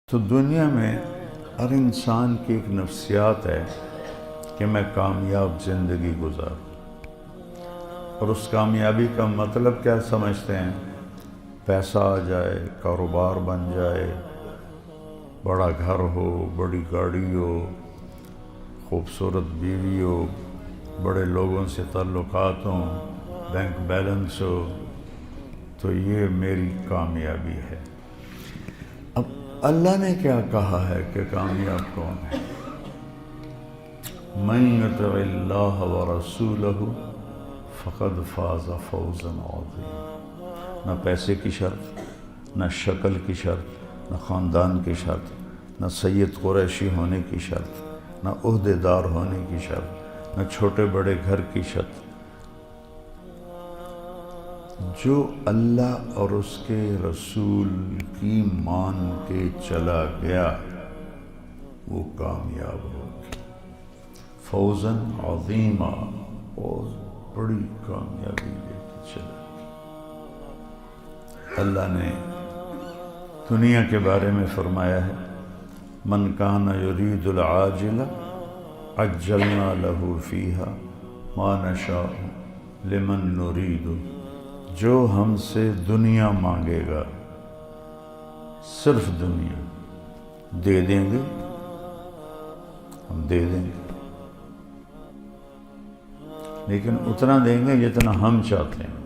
تو دنیا میں ہر انسان کی ایک نفسیات ہے کہ میں کامیاب زندگی گزاروں، اور اس کامیابی کا مطلب کیا سمجھتے ہیں؟ پیسہ آ جائے، کاروبار بن جائے، بڑا گھر ہو، بڑی گاڑی ہو، خوبصورت بیوی ہو، بڑے لوگوں سے تعلقات ہوں، بینک بیلنس ہو، تو یہ میری کامیابی ہے۔ اب اللہ نے کیا کہا ہے کہ کامیاب کون ہے؟ من یطع اللہ ورسولہ فقد فاز فوزا عظیما۔ نہ پیسے کی شرط، نہ شکل کی شرط، نہ خاندان کی شرط، نہ سید قریشی ہونے کی شرط، نہ عہدیدار ہونے کی شرط، نہ چھوٹے بڑے گھر کی شرط۔ جو اللہ اور اس کے رسول کی مان کے چلا گیا وہ کامیاب ہو گیا۔ فوزاً عظیما، بہت بڑی کامیابی لے کے چلا گیا۔ اللہ نے دنیا کے بارے میں فرمایا ہے، من کان یرید العاجلہ عجلنا لہ فیہا ما نشاء لمن نرید۔ جو ہم سے دنیا مانگے گا، صرف دنیا دے دیں گے، ہم دے دیں گے، لیکن اتنا دیں گے جتنا ہم چاہتے ہیں،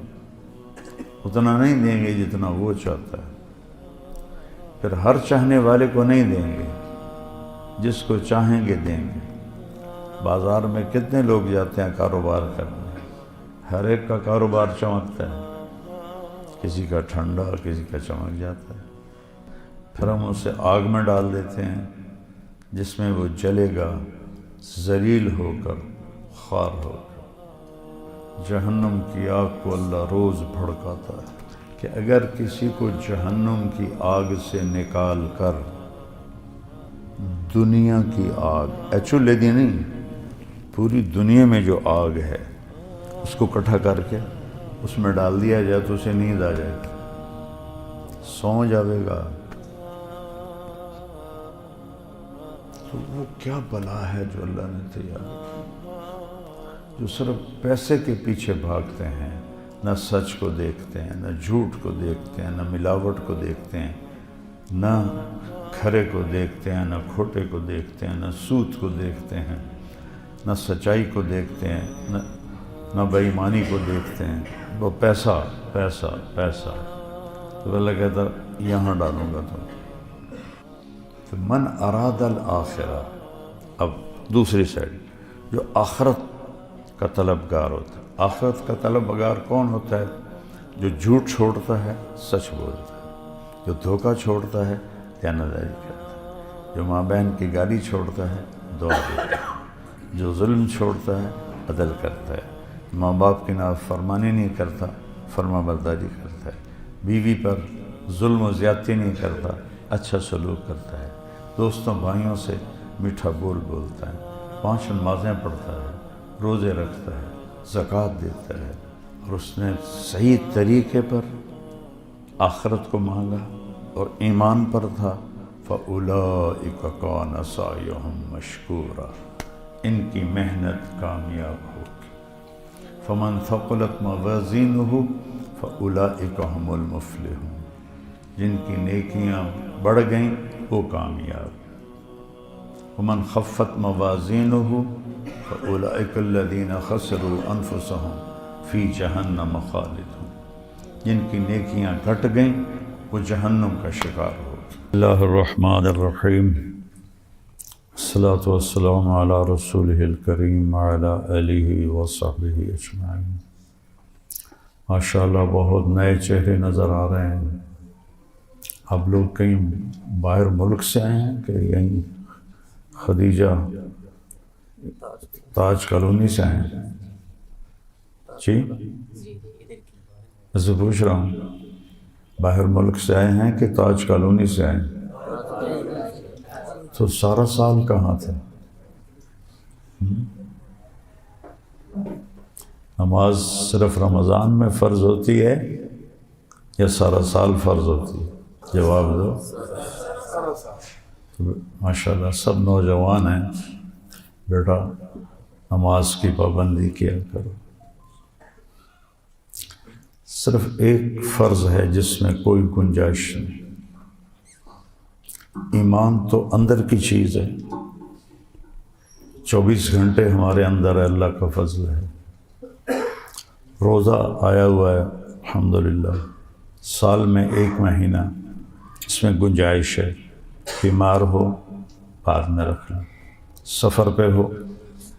اتنا نہیں دیں گے جتنا وہ چاہتا ہے۔ پھر ہر چاہنے والے کو نہیں دیں گے، جس کو چاہیں گے دیں گے۔ بازار میں کتنے لوگ جاتے ہیں کاروبار کرنے، ہر ایک کا کاروبار چمکتا ہے، کسی کا ٹھنڈا، کسی کا چمک جاتا ہے۔ پھر ہم اسے آگ میں ڈال دیتے ہیں جس میں وہ جلے گا ذلیل ہو کر، خوار ہو کر۔ جہنم کی آگ کو اللہ روز بھڑکاتا ہے کہ اگر کسی کو جہنم کی آگ سے نکال کر دنیا کی آگ، ایکچولی نہیں، پوری دنیا میں جو آگ ہے اس کو اکٹھا کر کے اس میں ڈال دیا جائے تو اسے نیند آ جائے گی، سو جاوے گا۔ تو وہ کیا بلا ہے جو اللہ نے تیار کی، جو صرف پیسے کے پیچھے بھاگتے ہیں، نہ سچ کو دیکھتے ہیں، نہ جھوٹ کو دیکھتے ہیں، نہ ملاوٹ کو دیکھتے ہیں، نہ کھرے کو دیکھتے ہیں، نہ کھوٹے کو دیکھتے ہیں، نہ سود کو دیکھتے ہیں، نہ سچائی کو دیکھتے ہیں، نہ بے ایمانی کو دیکھتے ہیں۔ وہ پیسہ پیسہ پیسہ، تو اللہ کہتا یہاں ڈالوں گا تم۔ تو من اراد الآخرہ، اب دوسری سائڈ، جو آخرت کا طلبگار ہوتا ہے۔ آخرت کا طلبگار کون ہوتا ہے؟ جو جھوٹ چھوڑتا ہے، سچ بولتا ہے، جو دھوکہ چھوڑتا ہے، دیانتداری کرتا ہے، جو ماں بہن کی گالی چھوڑتا ہے، دعا دیتا ہے، جو ظلم چھوڑتا ہے، عدل کرتا ہے، ماں باپ کی نافرمانی نہیں کرتا، فرما برداری کرتا ہے، بیوی پر ظلم و زیادتی نہیں کرتا، اچھا سلوک کرتا ہے، دوستوں بھائیوں سے میٹھا بول بولتا ہے، 5 نمازیں پڑھتا ہے، روزے رکھتا ہے، زکوٰۃ دیتا ہے، اور اس نے صحیح طریقے پر آخرت کو مانگا اور ایمان پر تھا۔ فَأُولَئِكَ كَانَ سَعْيُهُمْ مَشْكُورًا، ان کی محنت کامیاب ہوگی۔ فَمَنْ ثَقُلَتْ مَوَازِينُهُ فَأُولَئِكَ هُمُ الْمُفْلِحُونَ، جن کی نیکیاں بڑھ گئیں وہ کامیاب۔ وَمَنْ خَفَّتْ مَوَازِينُهُ فَأُولَئِكَ الَّذِينَ خَسِرُوا أَنفُسَهُمْ فِي جَهَنَّمَ خَالِدُونَ، جن کی نیکیاں گھٹ گئیں وہ جہنم کا شکار ہو۔ اللہ الرحمن الرحیم، الصلاۃ والسلام علی رسولہ الکریم وعلی آلہ وصحبہ اجمعین۔ ماشاءاللہ بہت نئے چہرے نظر آ رہے ہیں۔ آپ لوگ کہیں باہر ملک سے آئے ہیں کہ یہیں خدیجہ تاج کالونی سے آئے ہیں؟ جی میں سے پوچھ رہا ہوں، باہر ملک سے آئے ہیں کہ تاج کالونی سے آئے ہیں؟ تو سارا سال کہاں تھے؟ نماز صرف رمضان میں فرض ہوتی ہے یا سارا سال فرض ہوتی ہے؟ جواب دو۔ ماشاء اللہ سب نوجوان ہیں، بیٹا نماز کی پابندی کیا کرو۔ صرف ایک فرض ہے جس میں کوئی گنجائش نہیں۔ ایمان تو اندر کی چیز ہے، 24 گھنٹے ہمارے اندر ہے، اللہ کا فضل ہے۔ روزہ آیا ہوا ہے الحمدللہ، سال میں 1 مہینہ، اس میں گنجائش ہے۔ بیمار ہو بعد میں رکھ لیں، سفر پہ ہو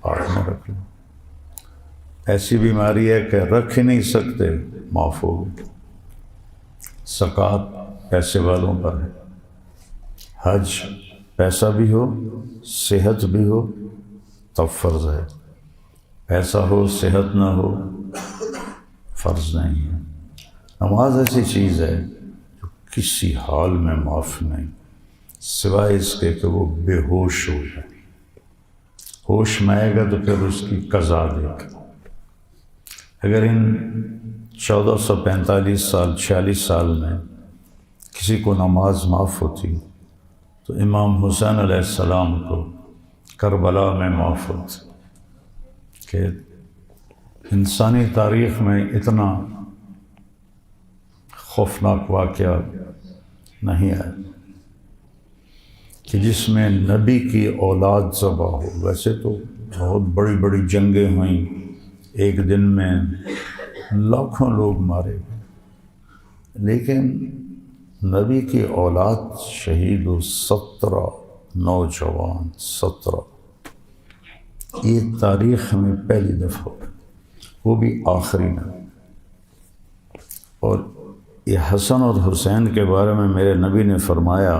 بعد میں رکھ لیں، ایسی بیماری ہے کہ رکھ ہی نہیں سکتے، معاف ہوگی۔ زکوٰۃ پیسے والوں پر ہے، حج پیسہ بھی ہو صحت بھی ہو تب فرض ہے، پیسہ ہو صحت نہ ہو فرض نہیں ہے۔ نماز ایسی چیز ہے جو کسی حال میں معاف نہیں، سوائے اس کے کہ وہ بے ہوش ہو جائے۔ ہوش میں آئے گا تو پھر اس کی قضا دے گا۔ اگر ان 1445 سال 46 سال میں کسی کو نماز معاف ہوتی تو امام حسین علیہ السلام کو کربلا میں معاف ہوتی۔ کہ انسانی تاریخ میں اتنا خوفناک واقعہ نہیں آیا کہ جس میں نبی کی اولاد ذبح ہو۔ ویسے تو بہت بڑی بڑی جنگیں ہوئیں، ایک دن میں لاکھوں لوگ مارے گئے، لیکن نبی کی اولاد شہید ہو 17 نوجوان، 17، یہ تاریخ میں پہلی دفعہ ہو، وہ بھی آخری میں۔ اور یہ حسن اور حسین کے بارے میں میرے نبی نے فرمایا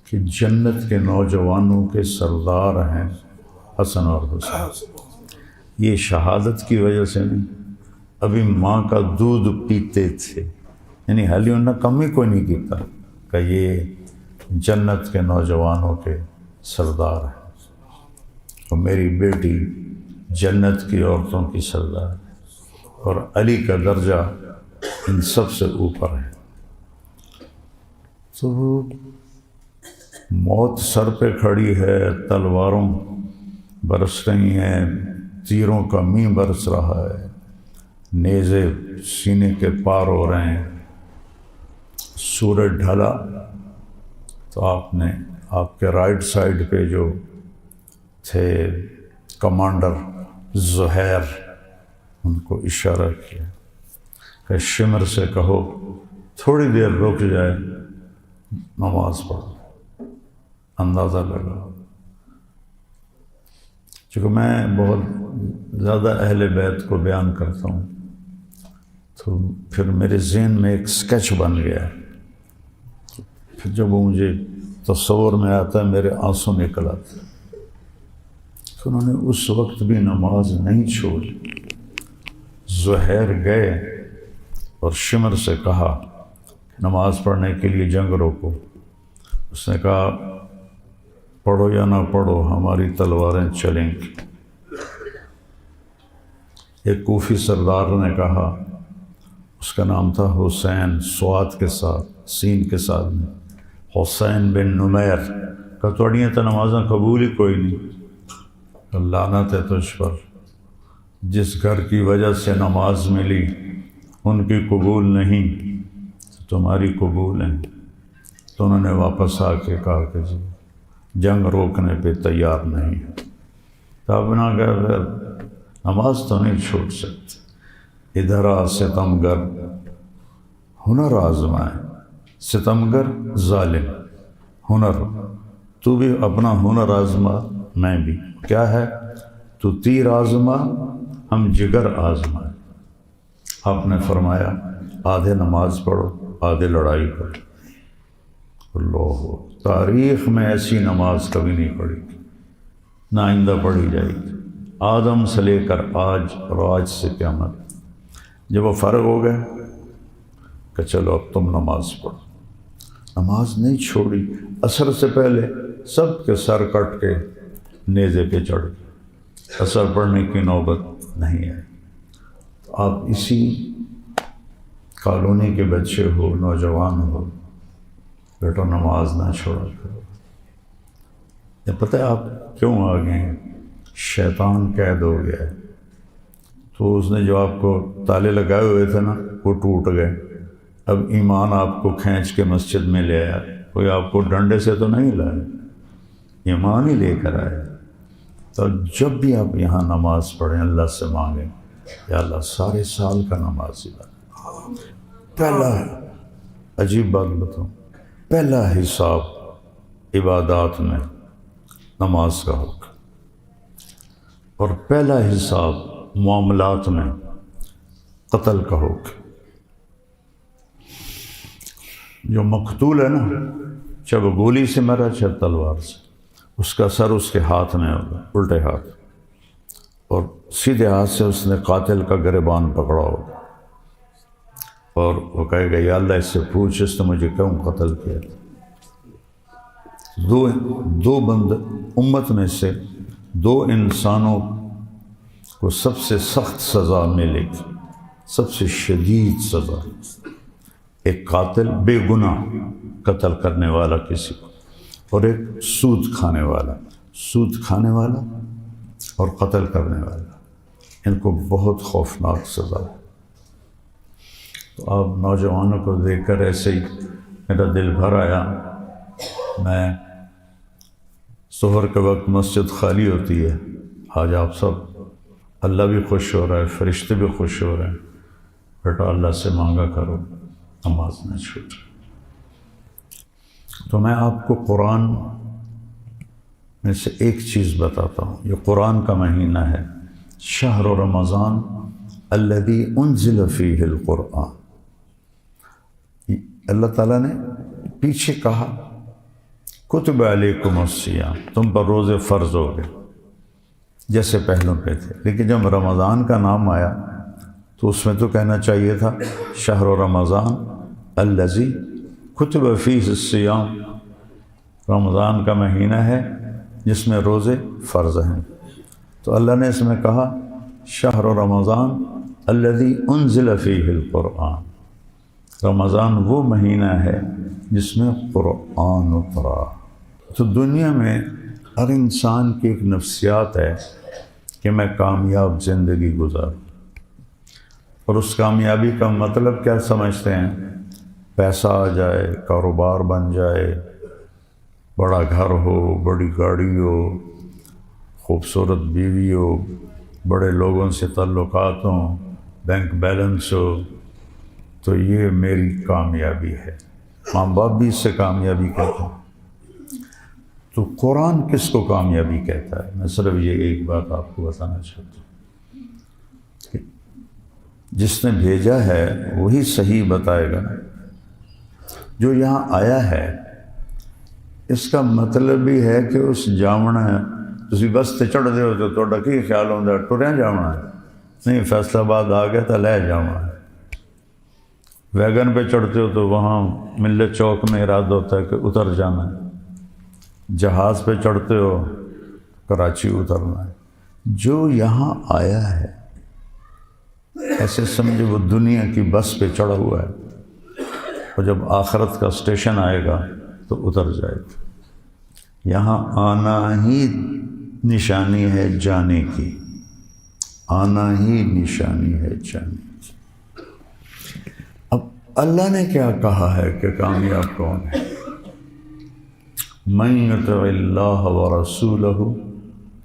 کہ جنت کے نوجوانوں کے سردار ہیں حسن اور حسین۔ یہ شہادت کی وجہ سے نہیں، ابھی ماں کا دودھ پیتے تھے، یعنی حالی انہوں نے کم ہی کوئی نہیں کیتا کہ یہ جنت کے نوجوانوں کے سردار ہیں، اور میری بیٹی جنت کی عورتوں کی سردار ہے، اور علی کا درجہ ان سب سے اوپر ہے۔ تو موت سر پہ کھڑی ہے، تلواروں برس رہی ہیں، تیروں کا مینہ برس رہا ہے، نیزے سینے کے پار ہو رہے ہیں۔ سورج ڈھلا تو آپ کے رائٹ سائڈ پہ جو تھے کمانڈر زہیر، ان کو اشارہ کیا کہ شمر سے کہو تھوڑی دیر رک جائے، نماز پڑھو۔ اندازہ لگا، چونکہ میں بہت زیادہ اہل بیت کو بیان کرتا ہوں تو پھر میرے ذہن میں ایک سکیچ بن گیا، پھر جب وہ مجھے تصور میں آتا ہے میرے آنسو نکل آتے ہیں۔ تو انہوں نے اس وقت بھی نماز نہیں چھوڑی، زہیر گئے اور شمر سے کہا نماز پڑھنے کے لیے جنگ روکو۔ اس نے کہا پڑھو یا نہ پڑھو ہماری تلواریں چلیں گی۔ ایک کوفی سردار نے کہا، اس کا نام تھا حسین، سواد کے ساتھ سین کے ساتھ میں، حسین بن نمیر، کہ توڑیاں تو نمازاں قبول ہی کوئی نہیں، لعنت ہے تجھ پر، جس گھر کی وجہ سے نماز ملی ان کی قبول نہیں، تمہاری قبول ہیں۔ تو انہوں نے واپس آ کے کہا کہ جی جنگ روکنے پہ تیار نہیں ہے۔ تو اب نہ کہ پھر نماز تو نہیں چھوڑ سکتے۔ ادھر آ ستمگر ہنر آزمائے، ستمگر ظالم، ہنر، تو بھی اپنا ہنر آزما، میں بھی، کیا ہے تو تیر آزما ہم جگر آزمائے۔ آپ نے فرمایا آدھے نماز پڑھو آدھے لڑائی کرو۔ اللہ، تاریخ میں ایسی نماز کبھی نہیں پڑھی تھی، نہ آئندہ پڑھی جائے گی، آدم سے لے کر آج اور آج سے قیامت۔ جب وہ فارغ ہو گئے کہ چلو اب تم نماز پڑھو، نماز نہیں چھوڑی۔ عصر سے پہلے سب کے سر کٹ کے نیزے پہ چڑھ گئے، عصر پڑھنے کی نوبت نہیں ہے۔ آپ اسی کالونی کے بچے ہو، نوجوان ہو، بیٹا نماز نہ چھوڑا کرو۔ یہ پتہ ہے آپ کیوں آ گئے ہیں؟ شیطان قید ہو گیا ہے، تو اس نے جو آپ کو تالے لگائے ہوئے تھے نا وہ ٹوٹ گئے۔ اب ایمان آپ کو کھینچ کے مسجد میں لے آیا، کوئی آپ کو ڈنڈے سے تو نہیں لایا، ایمان ہی لے کر آئے۔ تو جب بھی آپ یہاں نماز پڑھیں اللہ سے مانگیں یا اللہ سارے سال کا نمازی بنا۔ پہلا عجیب بات بتاؤں، پہلا حساب عبادات میں نماز کا حکم، اور پہلا حساب معاملات میں قتل کا حکم۔ جو مقتول ہے نا، چاہے وہ گولی سے مرا چاہے تلوار سے، اس کا سر اس کے ہاتھ میں ہوگا، الٹے ہاتھ، اور سیدھے ہاتھ سے اس نے قاتل کا گریبان پکڑا ہوگا، اور وہ کہے گا یا اللہ اس سے پوچھ اس نے مجھے کیوں قتل کیا تھا۔ دو بند امت میں سے دو انسانوں کو سب سے سخت سزا ملے گی، سب سے شدید سزا۔ ایک قاتل بے گناہ قتل کرنے والا کسی کو، اور ایک سود کھانے والا اور قتل کرنے والا، ان کو بہت خوفناک سزا ہے۔ تو آپ نوجوانوں کو دیکھ کر ایسے ہی میرا دل بھر آیا۔ میں ظہر کے وقت مسجد خالی ہوتی ہے، آج آپ سب، اللہ بھی خوش ہو رہا ہے، فرشتے بھی خوش ہو رہے ہیں، بیٹا اللہ سے مانگا کرو نماز نہ چھوٹ۔ تو میں آپ کو قرآن میں سے ایک چیز بتاتا ہوں، یہ قرآن کا مہینہ ہے، شہر رمضان الذی انزل فیہ القرآن۔ اللہ تعالیٰ نے پیچھے کہا کتب علیکم الصیام، تم پر روزے فرض ہو گئے جیسے پہلوں پہ تھے، لیکن جب رمضان کا نام آیا تو اس میں تو کہنا چاہیے تھا شہر رمضان الذی کتب فیہ الصیام، رمضان کا مہینہ ہے جس میں روزے فرض ہیں۔ تو اللہ نے اس میں کہا شہر رمضان الذی انزل فیہ القرآن، رمضان وہ مہینہ ہے جس میں قرآن اترا۔ تو دنیا میں ہر انسان کی ایک نفسیات ہے کہ میں کامیاب زندگی گزاروں، اور اس کامیابی کا مطلب کیا سمجھتے ہیں؟ پیسہ آ جائے، کاروبار بن جائے، بڑا گھر ہو، بڑی گاڑی ہو، خوبصورت بیوی ہو، بڑے لوگوں سے تعلقات ہوں، بینک بیلنس ہو، تو یہ میری کامیابی ہے۔ ماں باپ بھی اس سے کامیابی کہتے ہیں۔ تو قرآن کس کو کامیابی کہتا ہے؟ میں صرف یہ ایک بات آپ کو بتانا چاہتا ہوں کہ جس نے بھیجا ہے وہی صحیح بتائے گا۔ جو یہاں آیا ہے اس کا مطلب بھی ہے کہ اس جاونا ہے، تسی بس تے چڑھ دے ہو تو تہاڈا کی خیال ہوندا ٹریا جاونا ہے؟ نہیں، فیصل آباد آ گیا تو لے جاونا ہے۔ ویگن پہ چڑھتے ہو تو وہاں ملت چوک میں ارادہ ہوتا ہے کہ اتر جانا ہے۔ جہاز پہ چڑھتے ہو کراچی اترنا ہے۔ جو یہاں آیا ہے ایسے سمجھے وہ دنیا کی بس پہ چڑھا ہوا ہے، اور جب آخرت کا اسٹیشن آئے گا تو اتر جائے گا۔ یہاں آنا ہی نشانی ہے جانے کی، آنا ہی نشانی ہے جانے کی۔ اب اللہ نے کیا کہا ہے کہ کامیاب کون ہے؟ من یطع اللہ ورسولہ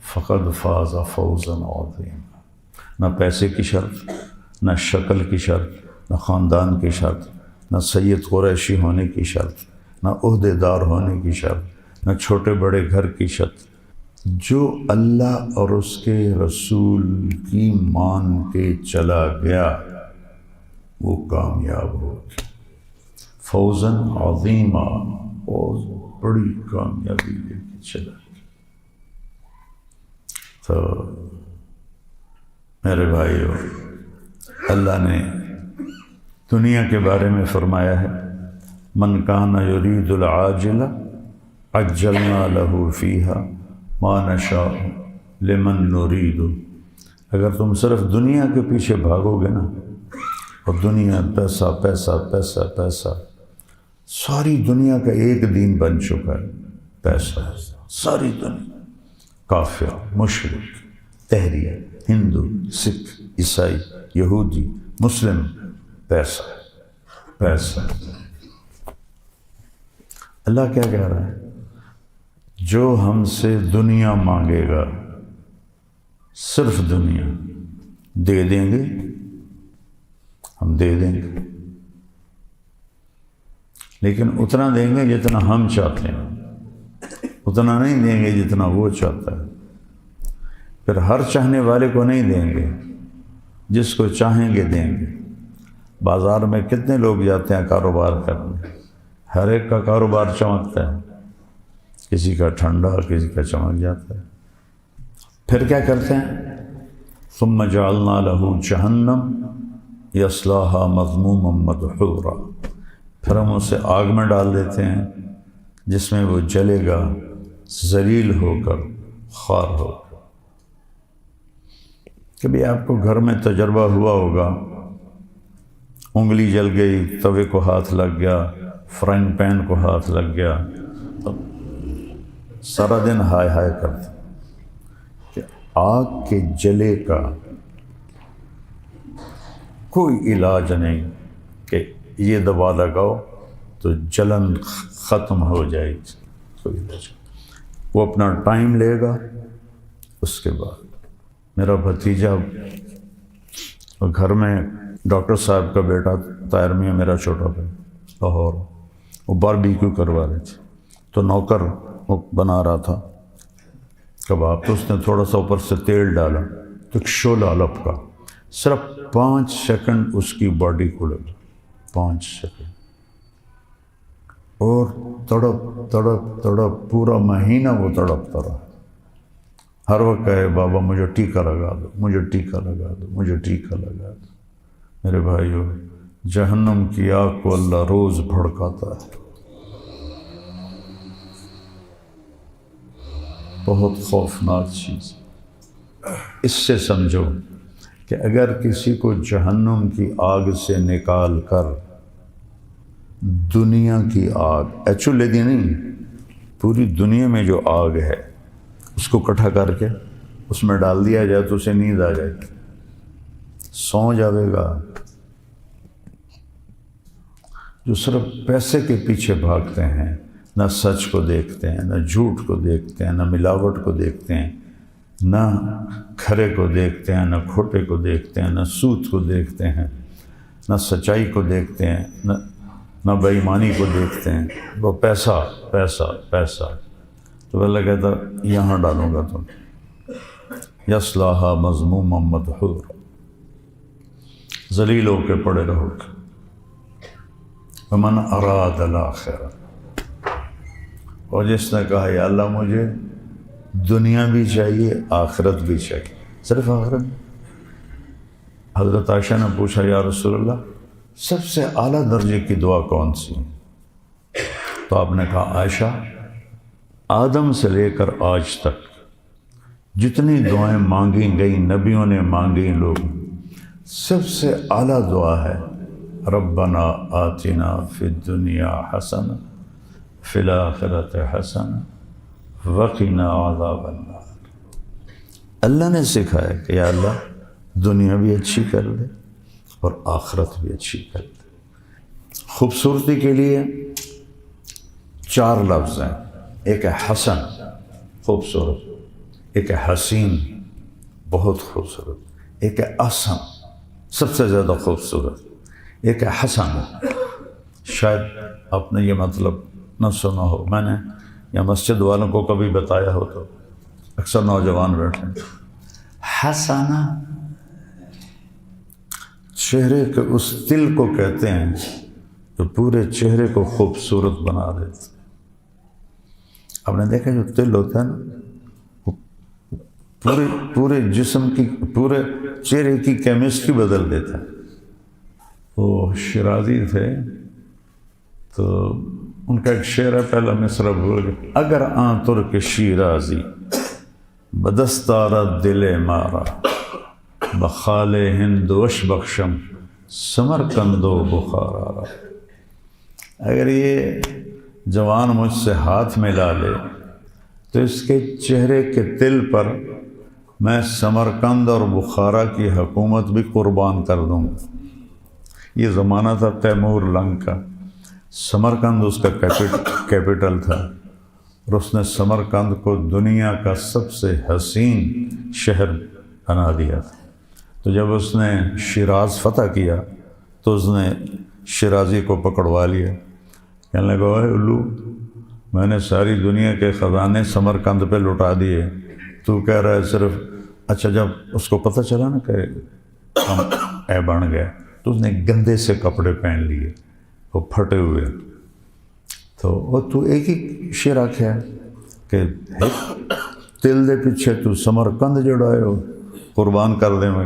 فقد فاز فوزا عظیما۔ نہ پیسے کی شرط، نہ شکل کی شرط، نہ خاندان کی شرط، نہ سید قریشی ہونے کی شرط، نہ عہدے دار ہونے کی شرط، نہ چھوٹے بڑے گھر کی شرط۔ جو اللہ اور اس کے رسول کی مان کے چلا گیا وہ کامیاب ہو گیا۔ فوزا عظیما، بہت بڑی کامیابی لے کے چلا گیا۔ تو میرے بھائیو، اللہ نے دنیا کے بارے میں فرمایا ہے من کان یرید العاجلہ عجلنا لہ فیہا ما نشاء لمن نرید۔ اگر تم صرف دنیا کے پیچھے بھاگو گے نا، اور دنیا پیسہ پیسہ پیسہ پیسہ، ساری دنیا کا ایک دین بن چکا ہے پیسہ، ساری دنیا، کافر، مشرک، تہریہ، ہندو، سکھ، عیسائی، یہودی، مسلم، پیسہ پیسہ۔ اللہ کیا کہہ رہا ہے؟ جو ہم سے دنیا مانگے گا، صرف دنیا، دے دیں گے، ہم دے دیں گے، لیکن اتنا دیں گے جتنا ہم چاہتے ہیں، اتنا نہیں دیں گے جتنا وہ چاہتا ہے۔ پھر ہر چاہنے والے کو نہیں دیں گے، جس کو چاہیں گے دیں گے۔ بازار میں کتنے لوگ جاتے ہیں کاروبار کرنے، ہر ایک کا کاروبار چمکتا ہے، کسی کا ٹھنڈا، کسی کا چمک جاتا ہے۔ پھر کیا کرتے ہیں؟ ثم جعلنا له جہنم یصلاھا مذموما مدحورا، پھر ہم اسے آگ میں ڈال دیتے ہیں جس میں وہ جلے گا ذلیل ہو کر، خوار ہو کر۔ کبھی آپ کو گھر میں تجربہ ہوا ہوگا، انگلی جل گئی، توے کو ہاتھ لگ گیا، فرائنگ پین کو ہاتھ لگ گیا، سارا دن ہائے ہائے کرتے کہ آگ کے جلے کا کوئی علاج نہیں کہ یہ دوا لگاؤ تو جلن ختم ہو جائے گی، کوئی علاج۔ وہ اپنا ٹائم لے گا۔ اس کے بعد میرا بھتیجا گھر میں، ڈاکٹر صاحب کا بیٹا طاہر میاں میرا چھوٹا بھائی، لاہور، وہ باربیکیو کروا رہے تھے، تو نوکر وہ بنا رہا تھا کباب، تو اس نے تھوڑا سا اوپر سے تیل ڈالا تو ایک شعلہ لپکا، صرف 5 سیکنڈ اس کی باڈی کو لگا، 5 سیکنڈ، اور تڑپ تڑپ تڑپ پورا مہینہ وہ تڑپتا رہا۔ ہر وقت کہے بابا مجھے ٹیکا لگا دو، مجھے ٹیکا لگا دو، مجھے ٹیکا لگا دو۔ میرے بھائیو، جہنم کی آگ کو اللہ روز بھڑکاتا ہے۔ بہت خوفناک چیز۔ اس سے سمجھو کہ اگر کسی کو جہنم کی آگ سے نکال کر دنیا کی آگ، ایکچولی دی نہیں، پوری دنیا میں جو آگ ہے اس کو اکٹھا کر کے اس میں ڈال دیا جائے تو اسے نیند آ جائے گی، سو جاوے گا۔ جو صرف پیسے کے پیچھے بھاگتے ہیں، نہ سچ کو دیکھتے ہیں، نہ جھوٹ کو دیکھتے ہیں، نہ ملاوٹ کو دیکھتے ہیں، نہ کھرے کو دیکھتے ہیں، نہ کھوٹے کو دیکھتے ہیں، نہ سود کو دیکھتے ہیں، نہ سچائی کو دیکھتے ہیں، نہ بے ایمانی کو دیکھتے ہیں، وہ پیسہ پیسہ پیسہ۔ تو اللہ کہتا یہاں ڈالوں گا تم، یصلاھا مذموما مدحورا، ذلیل ہو کے پڑے رہو گے۔ ومن اراد الآخرہ، اور جس نے کہا یا اللہ مجھے دنیا بھی چاہیے، آخرت بھی چاہیے، صرف آخرت۔ حضرت عائشہ نے پوچھا یا رسول اللہ سب سے اعلیٰ درجے کی دعا کون سی؟ تو آپ نے کہا عائشہ، آدم سے لے کر آج تک جتنی دعائیں مانگی گئی، نبیوں نے مانگی، لوگ، سب سے اعلیٰ دعا ہے ربنا آتنا فی الدنیا حسنہ فی الآخرۃ حسنہ وقنا عذاب النار۔ اللہ نے سکھایا کہ یا اللہ دنیا بھی اچھی کر دے اور آخرت بھی اچھی کر دے۔ خوبصورتی کے لیے 4 لفظ ہیں، ایک ہے حسن، خوبصورت، ایک ہے حسین، بہت خوبصورت، ایک ہے احسن، سب سے زیادہ خوبصورت، ایک ہے حسن۔ شاید آپ نے یہ مطلب نہ سنا ہو، میں نے یا مسجد والوں کو کبھی بتایا ہو تو اکثر نوجوان بیٹھے ہیں۔ حسنہ چہرے کے اس تل کو کہتے ہیں جو پورے چہرے کو خوبصورت بنا دیتے ہیں۔ آپ نے دیکھا جو تل ہوتا ہے نا، پورے جسم کی، پورے چہرے کی کیمسٹری بدل دیتا ہے۔ وہ شیرازی تھے تو ان کا ایک شعر ہے، پہلا مصرع بھول گئے، اگر آن ترک شیرازی بدستارت دل مارا بخال ہند وش بخشم سمرقند و بخارا۔ اگر یہ جوان مجھ سے ہاتھ ملا لے تو اس کے چہرے کے تل پر میں سمرقند اور بخارا کی حکومت بھی قربان کر دوں گا۔ یہ زمانہ تھا تیمور لنگ کا، سمرقند اس کا کیپٹل تھا، اور اس نے سمرقند کو دنیا کا سب سے حسین شہر بنا دیا تھا۔ تو جب اس نے شیراز فتح کیا تو اس نے شیرازی کو پکڑوا لیا، کہنے لگا اے الو، میں نے ساری دنیا کے خزانے سمرقند پہ لٹا دیے، تو کہہ رہا ہے صرف۔ اچھا جب اس کو پتہ چلا نا کہ ہم اے بن گئے تو اس نے گندے سے کپڑے پہن لیے، وہ پھٹے ہوئے، تو وہ تو ایک ہی شعر آکھیا ہے کہ تل دے پیچھے تو سمرقند جڑا ہے قربان کر دیں میں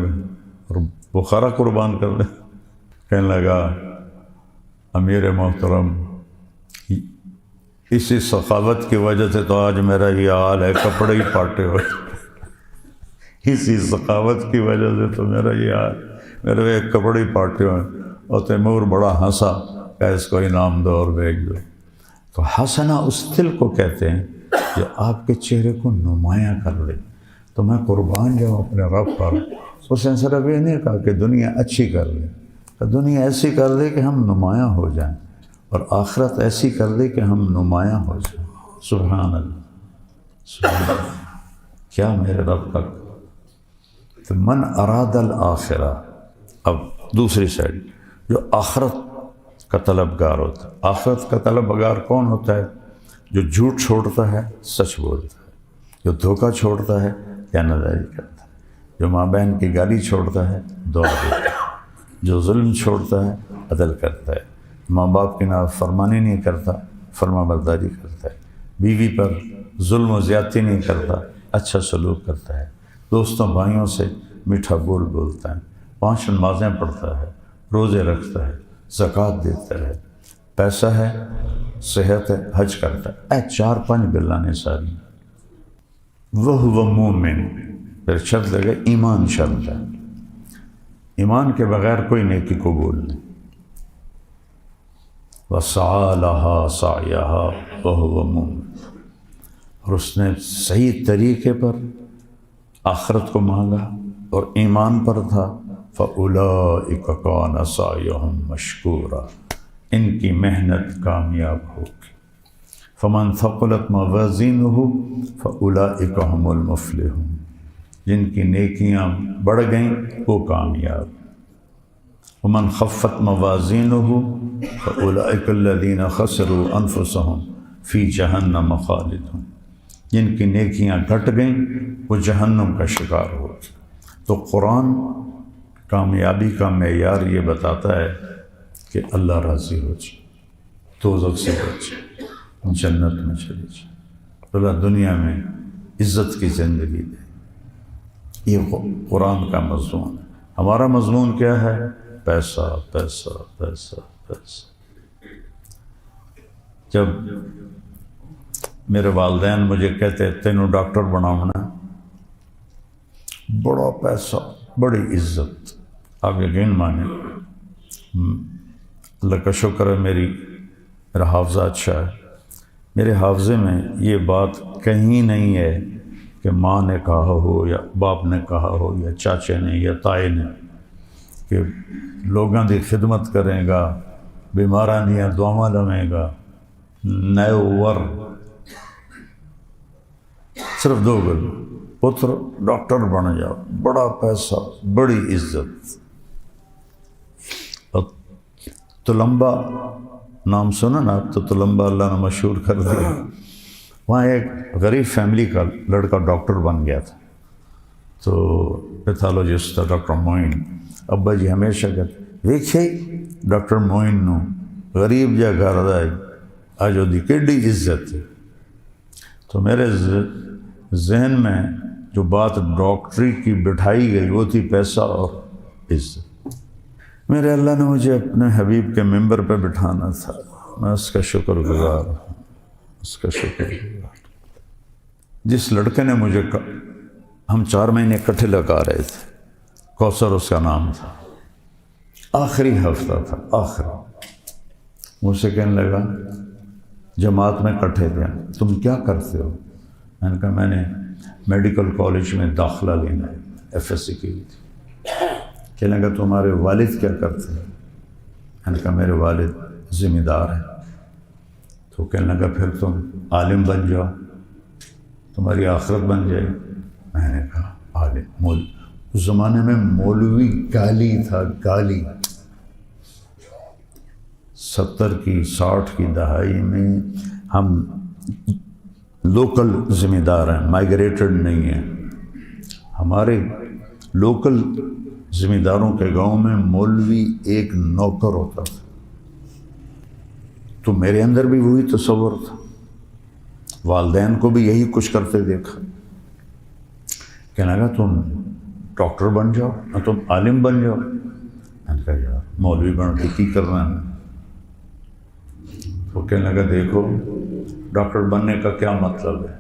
اور بخارا قربان کر دیں۔ کہنے لگا امیر محترم، اسی سخاوت کی وجہ سے تو آج میرا یہ حال ہے، کپڑے ہی پھاٹے ہوئے، اسی سخاوت کی وجہ سے تو میرا یہ حال، میرے کپڑے ہی پھاٹے ہوئے۔ اور تیمور بڑا ہنسا کہ اس کو انعام دو اور بھیج دو۔ تو حسنا اس دل کو کہتے ہیں جو آپ کے چہرے کو نمایاں کر دے۔ تو میں قربان جاؤں اپنے رب پر۔ اس نے صرف یہ نہیں کہا کہ دنیا اچھی کر دے، دنیا ایسی کر دے کہ ہم نمایاں ہو جائیں، اور آخرت ایسی کر دے کہ ہم نمایاں ہو جائیں۔ سبحان اللہ، سبحان اللہ، کیا میرے رب کا۔ تو من اراد الآخرہ، اب دوسری سائڈ جو آخرت کا طلبگار ہوتا ہے۔ آخرت کا طلبگار کون ہوتا ہے؟ جو جھوٹ چھوڑتا ہے، سچ بولتا ہے، جو دھوکہ چھوڑتا ہے، خیانتداری کرتا ہے، جو ماں بہن کی گالی چھوڑتا ہے، دعا دیتا ہے، جو ظلم چھوڑتا ہے، عدل کرتا ہے، ماں باپ کی نافرمانی نہیں کرتا، فرما برداری کرتا ہے، بیوی پر ظلم و زیادتی نہیں کرتا، اچھا سلوک کرتا ہے، دوستوں بھائیوں سے میٹھا بول بولتا ہے، 5 نمازیں پڑھتا ہے، روزے رکھتا ہے، زکوٰۃ دیتا ہے، پیسہ ہے، صحت ہے، حج کرتا ہے۔ 4-5 گلانے ساری۔ وَهُوَ مُؤْمِنٌ، پھر شرط لگے ایمان شرط ہے، ایمان کے بغیر کوئی نیکی قبول نہیں۔ وَسَعَى لَهَا سَعْيَهَا وَهُوَ مُؤْمِنٌ، اور اس نے صحیح طریقے پر آخرت کو مانگا اور ایمان پر تھا۔ فَأُولَئِكَ كَانَ سَعْيُهُمْ مَشْكُورًا، ان کی محنت کامیاب ہوگی۔ فَمَنْ ثَقُلَتْ مَوَازِينُهُ فَأُولَئِكَ هُمُ الْمُفْلِحُونَ، جن کی نیکیاں بڑھ گئیں وہ کامیاب۔ وَمَنْ خَفَّتْ مَوَازِينُهُ فَأُولَئِكَ الَّذِينَ خَسِرُوا أَنفُسَهُمْ فِي جَهَنَّمَ خَالِدُونَ، جن کی نیکیاں گھٹ گئیں وہ جہنم کا شکار ہو۔ تو قرآن کامیابی کا معیار یہ بتاتا ہے کہ اللہ راضی ہو جائے، دوزخ سے بچے، جنت میں چلے جائے، اللہ دنیا میں عزت کی زندگی دے۔ یہ قرآن کا مضمون ہے۔ ہمارا مضمون کیا ہے؟ پیسہ پیسہ پیسہ پیسہ۔ جب میرے والدین مجھے کہتے تینوں ڈاکٹر بناؤنا، بڑا پیسہ، بڑی عزت، آپ یقین مانیں، اللہ کا شکر ہے میرا حافظہ اچھا ہے، میرے حافظے میں یہ بات کہیں نہیں ہے کہ ماں نے کہا ہو یا باپ نے کہا ہو یا چاچے نے یا تائے نے کہ لوگاں دی خدمت کرے گا، بیماراں دیاں دعاواں لویں گا، نئے ور، صرف 2 گل، پتر ڈاکٹر بن جاؤ، بڑا پیسہ، بڑی عزت۔ تلمبا نام سنا نا آپ؟ تو تلمبا اللہ نے مشہور کر دیا۔ وہاں ایک غریب فیملی کا لڑکا ڈاکٹر بن گیا تھا، تو پیتھالوجسٹ تھا ڈاکٹر معین۔ ابا جی ہمیشہ کہتے ویکھے ڈاکٹر معین نو غریب جا گھر دا اج دی کیڈی عزت ہے۔ تو میرے ذہن میں جو بات ڈاکٹری کی بٹھائی گئی وہ تھی پیسہ اور عزت۔ میرے اللہ نے مجھے اپنے حبیب کے ممبر پہ بٹھانا تھا، میں اس کا شکر گزار ہوں، اس کا شکر گزار۔ جس لڑکے نے مجھے ہم 4 مہینے اکٹھے لگا رہے تھے، کوثر اس کا نام تھا، آخری ہفتہ تھا، آخری مجھ سے کہنے لگا جماعت میں کٹھے تھے، تم کیا کرتے ہو؟ میں نے کہا میں نے میڈیکل کالج میں داخلہ لینا ہے، ایف ایس سی کی ہوئی تھی۔ کہنے لگا تمہارے والد کیا کرتے ہیں؟ میں نے کہا میرے والد ذمہ دار ہیں۔ تو کہنے لگا پھر تم عالم بن جاؤ، تمہاری آخرت بن جائے۔ میں نے کہا عالم اس زمانے میں مولوی گالی تھا، گالی۔ 70 کی 60 کی دہائی میں ہم لوکل ذمہ دار ہیں، مائیگریٹڈ نہیں ہیں۔ ہمارے لوکل ذمہ داروں کے گاؤں میں مولوی ایک نوکر ہوتا تھا۔ تو میرے اندر بھی وہی تصور تھا، والدین کو بھی یہی کچھ کرتے دیکھا۔ کہنے لگا تم ڈاکٹر بن جاؤ نہ تم عالم بن جاؤ۔ میں نے کہا یار مولوی بن کے کی کرنا ہے؟ تو کہنے لگا دیکھو ڈاکٹر بننے کا کیا مطلب ہے؟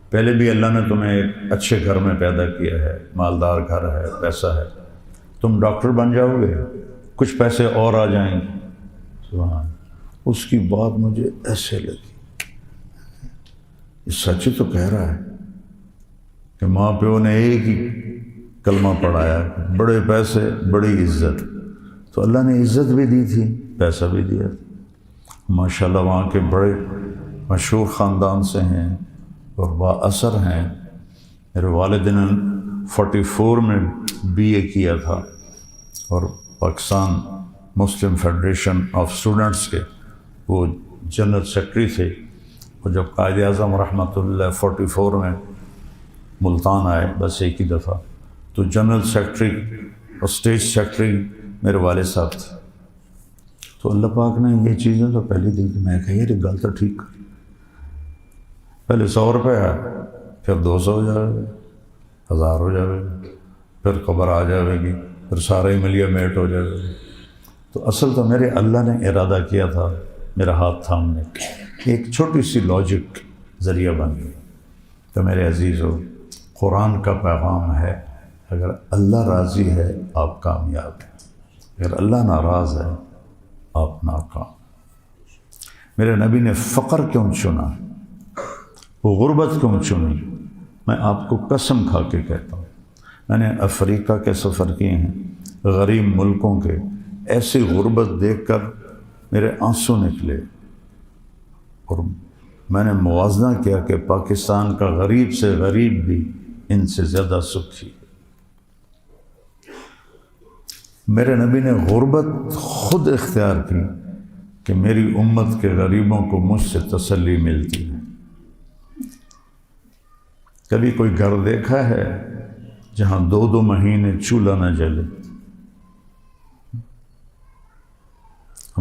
پہلے بھی اللہ نے تمہیں ایک اچھے گھر میں پیدا کیا ہے، مالدار گھر ہے، پیسہ ہے، تم ڈاکٹر بن جاؤ گے، کچھ پیسے اور آ جائیں گے۔ سبحان، اس کی بات مجھے ایسے لگی، یہ سچ تو کہہ رہا ہے کہ ماں پیو نے ایک ہی کلمہ پڑھایا، بڑے پیسے بڑی عزت، تو اللہ نے عزت بھی دی تھی، پیسہ بھی دیا تھا۔ ماشاءاللہ وہاں کے بڑے مشہور خاندان سے ہیں اور با اثر ہیں۔ میرے والد نے 44 میں بی اے کیا تھا اور پاکستان مسلم فیڈریشن آف اسٹوڈنٹس کے وہ جنرل سیکرٹری تھے، اور جب قائد اعظم رحمۃ اللہ 44 میں ملتان آئے بس ایک ہی دفعہ، تو جنرل سیکرٹری اور اسٹیٹ سیکرٹری میرے والد صاحب تھے۔ تو اللہ پاک نے یہ چیزیں تو پہلے دی کہ میں کہا یہ گل تو ٹھیک، پہلے 100 روپے ہے، پھر 200 ہو جائے گا، 1000 ہو جائے گا، پھر قبر آ جائے گی، پھر سارا ہی ملیا میٹ ہو جائے گا۔ تو اصل تو میرے اللہ نے ارادہ کیا تھا میرا ہاتھ تھامنے کا، ایک چھوٹی سی لاجک ذریعہ بن گئی۔ تو میرے عزیزو، قرآن کا پیغام ہے اگر اللہ راضی ہے آپ کامیاب ہیں، اگر اللہ ناراض ہے آپ ناکام۔ میرے نبی نے فقر کیوں چنا، وہ غربت کیوں چنی؟ میں آپ کو قسم کھا کے کہتا ہوں، میں نے افریقہ کے سفر کیے ہیں، غریب ملکوں کے، ایسی غربت دیکھ کر میرے آنسو نکلے، اور میں نے موازنہ کیا کہ پاکستان کا غریب سے غریب بھی ان سے زیادہ سکھی۔ میرے نبی نے غربت خود اختیار کی کہ میری امت کے غریبوں کو مجھ سے تسلی ملتی ہے۔ کبھی کوئی گھر دیکھا ہے جہاں 2 مہینے چولہا نہ جلے؟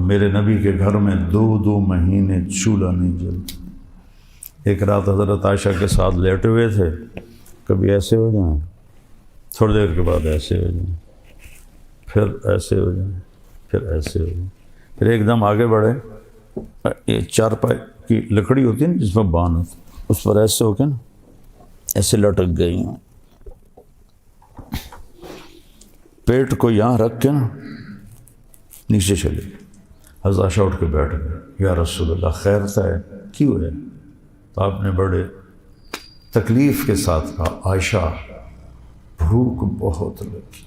میرے نبی کے گھر میں 2 مہینے چولہا نہیں جلتا۔ ایک رات حضرت عائشہ کے ساتھ لیٹے ہوئے تھے، کبھی ایسے ہو جائیں، تھوڑی دیر کے بعد ایسے ہو جائیں، پھر ایسے ہو جائیں، پھر ایسے ہو جائیں، پھر ایک دم آگے بڑھے، یہ 4 پائی کی لکڑی ہوتی ہے نا جس میں بان ہوتی ہے، اس پر ایسے ہو کے نا ایسے لٹک گئی ہیں، پیٹ کو یہاں رکھ کے نا نیچے چلے گئے۔ حضرت عائشہ اٹھ کے بیٹھ گئے، یا رسول اللہ خیر تھا ہے کیوں ہے؟ تو آپ نے بڑے تکلیف کے ساتھ کہا عائشہ بھوک بہت لگی،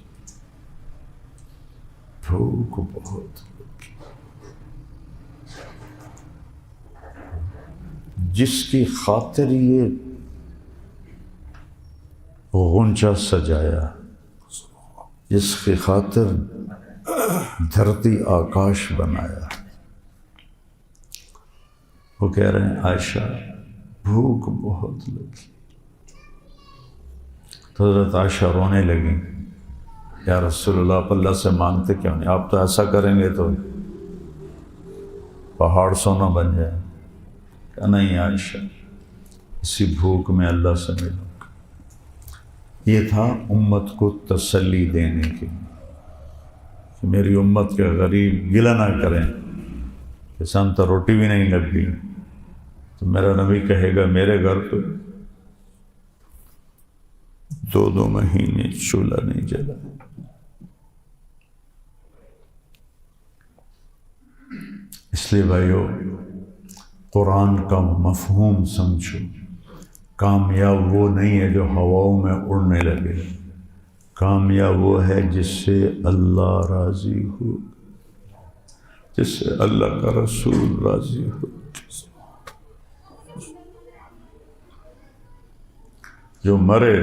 بھوک بہت لگی۔ جس کی خاطر یہ غنچہ سجایا، جس کی خاطر دھرتی آکاش بنایا، وہ کہہ رہے ہیں عائشہ بھوک بہت لگی۔ تو حضرت عائشہ رونے لگی، یا رسول اللہ آپ اللہ سے مانگتے کیوں نہیں؟ آپ تو ایسا کریں گے تو پہاڑ سونا بن جائے۔ کہ نہیں عائشہ، اسی بھوک میں اللہ سے ملوں گا۔ یہ تھا امت کو تسلی دینے کے لیے کہ میری امت کے غریب گلہ نہ کریں کہ سن تو روٹی بھی نہیں لگ گئی، تو میرا نبی کہے گا میرے گھر تو 2 مہینے چولہا نہیں جلا۔ اس لیے بھائیو قرآن کا مفہوم سمجھو، کامیاب وہ نہیں ہے جو ہواؤں میں اڑنے لگے، کامیاب وہ ہے جس سے اللہ راضی ہو، جس سے اللہ کا رسول راضی ہو۔ جو مرے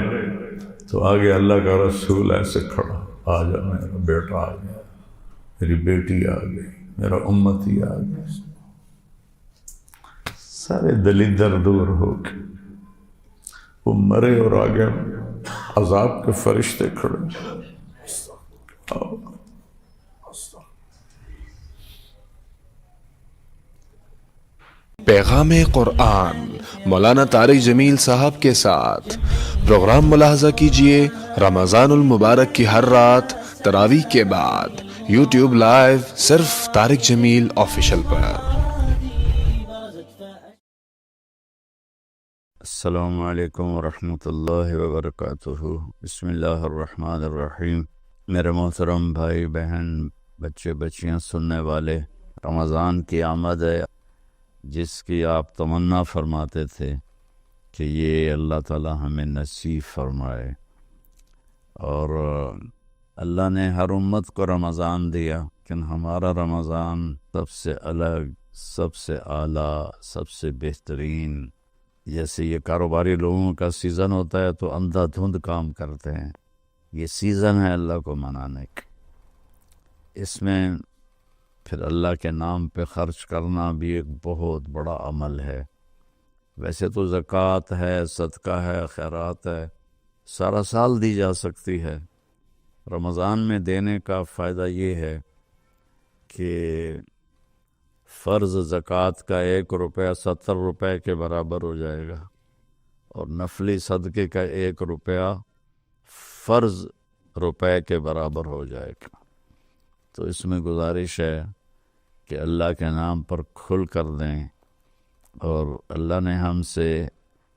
تو آگے اللہ کا رسول ایسے کھڑا، آ جا میرا بیٹا آ گیا، میری بیٹی آ گئی، میرا امتی آ گیا، سارے دلیدر دور ہو کے وہ مرے اور آگے عذاب کے فرشتے کھڑے۔ پیغام قرآن مولانا طارق جمیل صاحب کے ساتھ پروگرام ملاحظہ کیجئے رمضان المبارک کی ہر رات تراویح کے بعد یوٹیوب لائیو صرف طارق جمیل آفیشل پر۔ السلام علیکم ورحمۃ اللہ وبرکاتہ۔ بسم اللہ الرحمن الرحیم۔ میرے محترم بھائی بہن، بچے بچیاں سننے والے، رمضان کی آمد ہے جس کی آپ تمنا فرماتے تھے کہ یہ اللہ تعالی ہمیں نصیب فرمائے، اور اللہ نے ہر امت کو رمضان دیا، لیکن ہمارا رمضان سب سے الگ، سب سے اعلیٰ، سب سے بہترین۔ جیسے یہ کاروباری لوگوں کا سیزن ہوتا ہے تو اندھا دھند کام کرتے ہیں، یہ سیزن ہے اللہ کو منانے کا۔ اس میں پھر اللہ کے نام پہ خرچ کرنا بھی ایک بہت بڑا عمل ہے۔ ویسے تو زکوٰۃ ہے، صدقہ ہے، خیرات ہے، سارا سال دی جا سکتی ہے۔ رمضان میں دینے کا فائدہ یہ ہے کہ فرض زکوٰۃ کا 1 روپیہ 70 روپے کے برابر ہو جائے گا، اور نفلی صدقے کا 1 روپیہ فرض روپے کے برابر ہو جائے گا۔ تو اس میں گزارش ہے کہ اللہ کے نام پر کھل کر دیں، اور اللہ نے ہم سے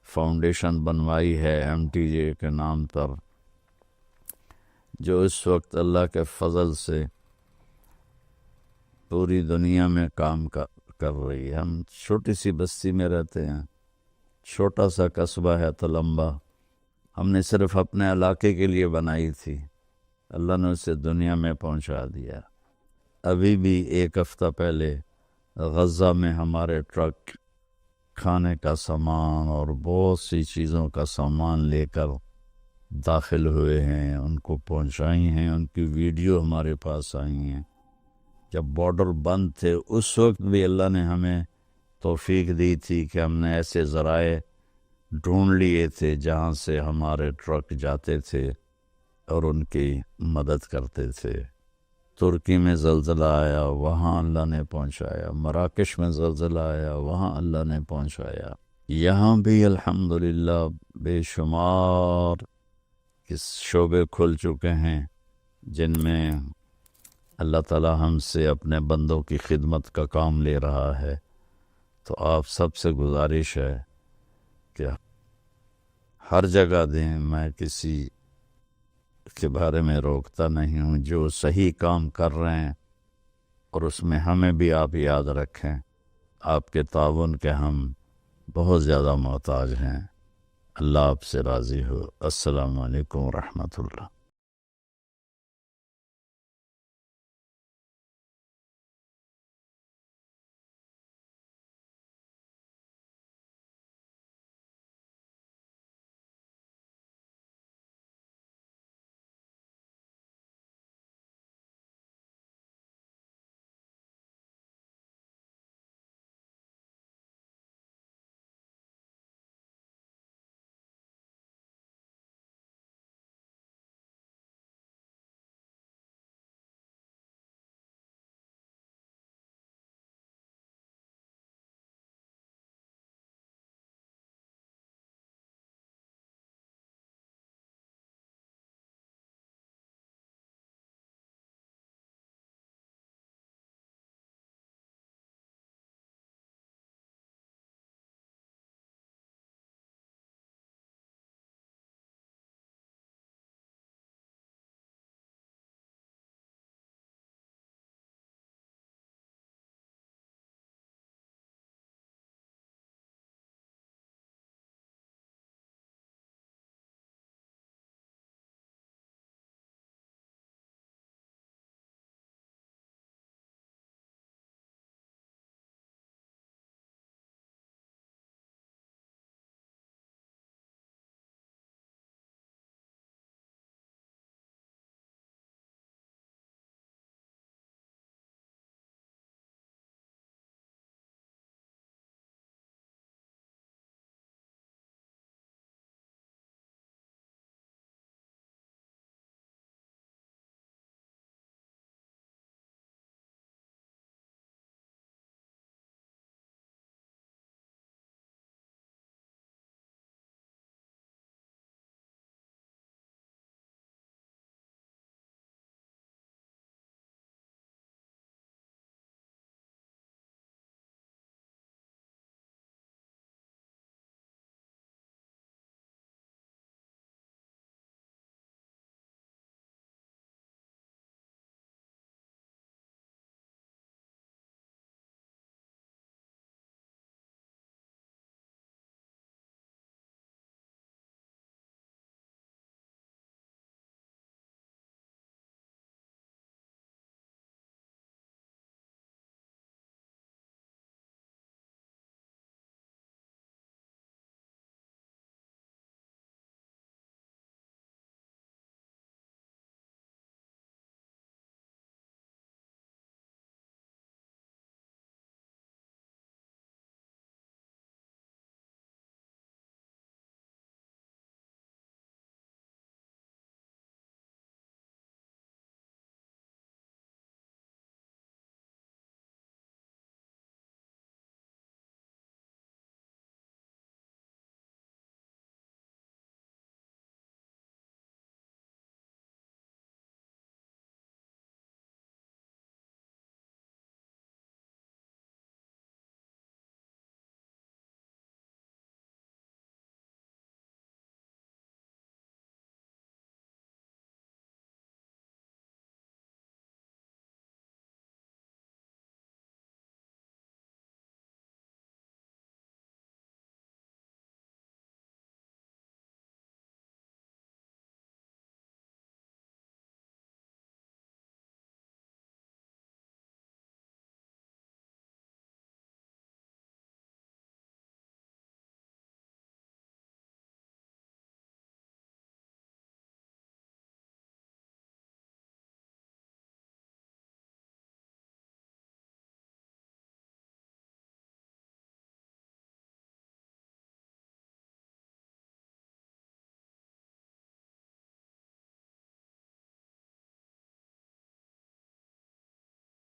فاؤنڈیشن بنوائی ہے MTJ کے نام پر، جو اس وقت اللہ کے فضل سے پوری دنیا میں کام کر رہی ہے۔ ہم چھوٹی سی بستی میں رہتے ہیں، چھوٹا سا قصبہ ہے تلمبا، ہم نے صرف اپنے علاقے کے لیے بنائی تھی، اللہ نے اسے دنیا میں پہنچا دیا۔ ابھی بھی 1 ہفتہ پہلے غزہ میں ہمارے ٹرک کھانے کا سامان اور بہت سی چیزوں کا سامان لے کر داخل ہوئے ہیں، ان کو پہنچائی ہیں، ان کی ویڈیو ہمارے پاس آئی ہیں۔ جب بارڈر بند تھے اس وقت بھی اللہ نے ہمیں توفیق دی تھی کہ ہم نے ایسے ذرائع ڈھونڈ لیے تھے جہاں سے ہمارے ٹرک جاتے تھے اور ان کی مدد کرتے تھے۔ ترکی میں زلزلہ آیا، وہاں اللہ نے پہنچایا، مراکش میں زلزلہ آیا، وہاں اللہ نے پہنچایا۔ یہاں بھی الحمدللہ بے شمار اس شعبے کھل چکے ہیں جن میں اللہ تعالی ہم سے اپنے بندوں کی خدمت کا کام لے رہا ہے۔ تو آپ سب سے گزارش ہے کہ ہر جگہ دیں، میں کسی کے بارے میں روکتا نہیں ہوں، جو صحیح کام کر رہے ہیں، اور اس میں ہمیں بھی آپ یاد رکھیں، آپ کے تعاون کے ہم بہت زیادہ محتاج ہیں۔ اللہ آپ سے راضی ہو۔ السلام علیکم ورحمۃ اللہ۔